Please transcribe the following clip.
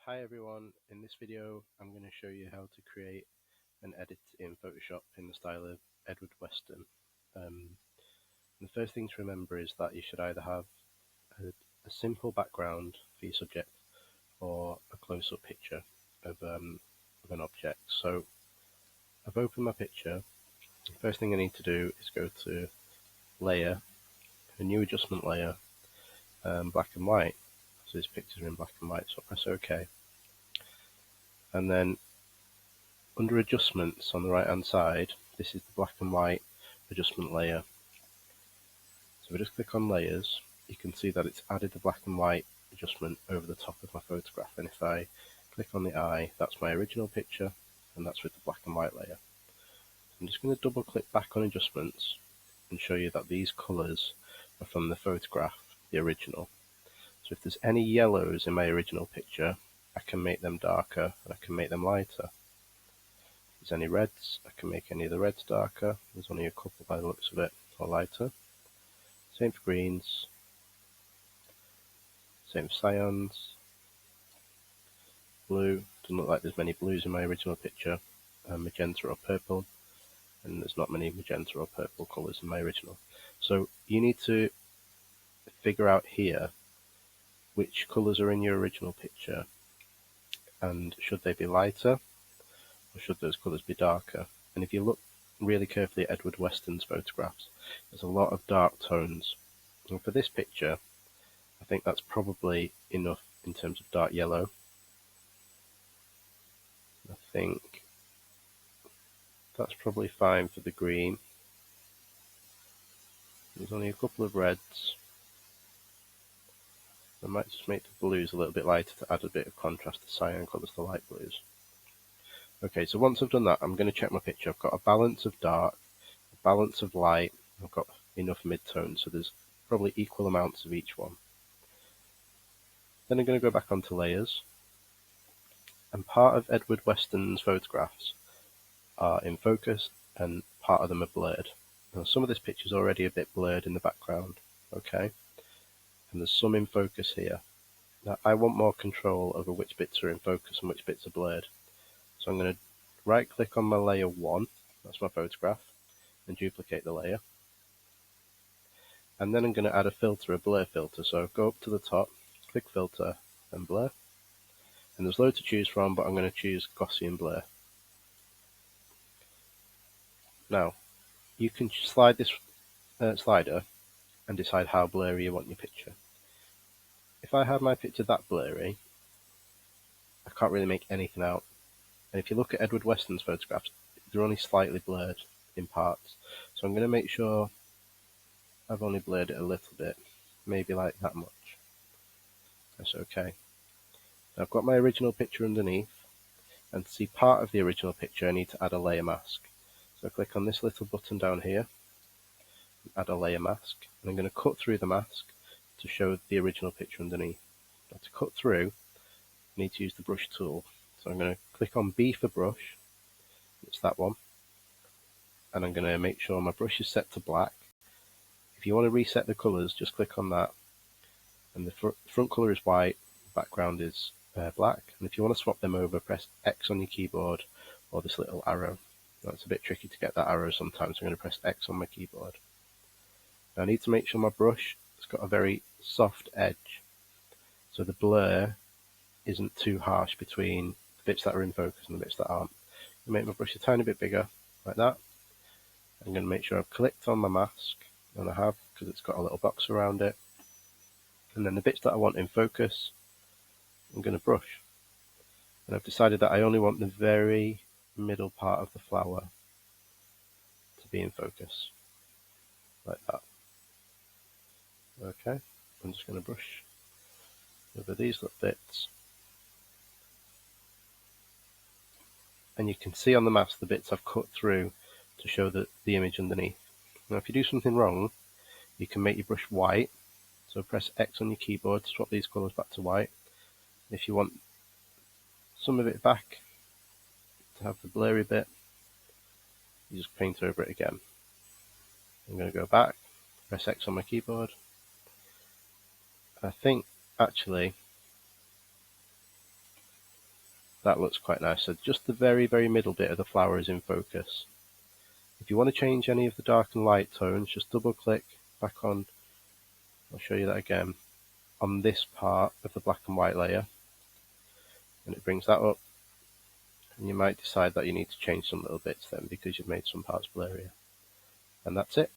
Hi everyone, in this video I'm going to show you how to create an edit in Photoshop in the style of Edward Weston. The first thing to remember is that you should either have a simple background for your subject or a close-up picture of an object. So I've opened my picture. The first thing I need to do is go to Layer, a new adjustment layer, black and white. So this picture is in black and white, so I'll press OK. And then under adjustments on the right hand side, this is the black and white adjustment layer. So if I just click on layers, you can see that it's added the black and white adjustment over the top of my photograph. And if I click on the eye, that's my original picture, and that's with the black and white layer. I'm just going to double click back on adjustments and show you that these colours are from the photograph, the original. So if there's any yellows in my original picture, I can make them darker and I can make them lighter. If there's any reds, I can make any of the reds darker. There's only a couple by the looks of it, or lighter. Same for greens, same for cyans, blue. Doesn't look like there's many blues in my original picture, magenta or purple, and there's not many magenta or purple colours in my original. So you need to figure out here which colours are in your original picture, and should they be lighter or should those colours be darker. And if you look really carefully at Edward Weston's photographs, there's a lot of dark tones. And for this picture, I think that's probably enough in terms of dark yellow. I think that's probably fine for the green. There's only a couple of reds. I might just make the blues a little bit lighter to add a bit of contrast to cyan colours, the light blues. Okay, so once I've done that, I'm going to check my picture. I've got a balance of dark, a balance of light, I've got enough mid-tones, so there's probably equal amounts of each one. Then I'm going to go back onto layers, and part of Edward Weston's photographs are in focus and part of them are blurred. Now some of this picture is already a bit blurred in the background, okay, and there's some in focus here. Now I want more control over which bits are in focus and which bits are blurred. So I'm going to right click on my layer 1, that's my photograph, and duplicate the layer. And then I'm going to add a filter, a blur filter. So go up to the top, click filter and blur. And there's loads to choose from, but I'm going to choose Gaussian blur. Now, you can slide this slider and decide how blurry you want your picture. If I have my picture that blurry, I can't really make anything out. And if you look at Edward Weston's photographs, they're only slightly blurred in parts. So I'm going to make sure I've only blurred it a little bit, maybe like that much. That's okay. Now I've got my original picture underneath, and to see part of the original picture I need to add a layer mask. So I click on this little button down here, add a layer mask, and I'm going to cut through the mask to show the original picture underneath. Now to cut through, I need to use the brush tool. So I'm going to click on B for brush, it's that one, and I'm going to make sure my brush is set to black. If you want to reset the colours, just click on that, and the front colour is white, the background is black, and if you want to swap them over, press X on your keyboard or this little arrow. That's a bit tricky to get that arrow sometimes, so I'm going to press X on my keyboard. Now I need to make sure my brush has got a very soft edge, so the blur isn't too harsh between the bits that are in focus and the bits that aren't. I'm going to make my brush a tiny bit bigger, like that. I'm going to make sure I've clicked on my mask, and I have, because it's got a little box around it. And then the bits that I want in focus, I'm going to brush. And I've decided that I only want the very middle part of the flower to be in focus, like that. Okay, I'm just going to brush over these little bits. And you can see on the mask the bits I've cut through to show the image underneath. Now if you do something wrong, you can make your brush white. So press X on your keyboard to swap these colours back to white. If you want some of it back to have the blurry bit, you just paint over it again. I'm going to go back, press X on my keyboard. I think actually That looks quite nice. So just the very, very middle bit of the flower is in focus. If you want to change any of the dark and light tones, just double click back on, I'll show you that again, on this part of the black and white layer, and it brings that up. And you might decide that you need to change some little bits then because you've made some parts blurrier. And that's it.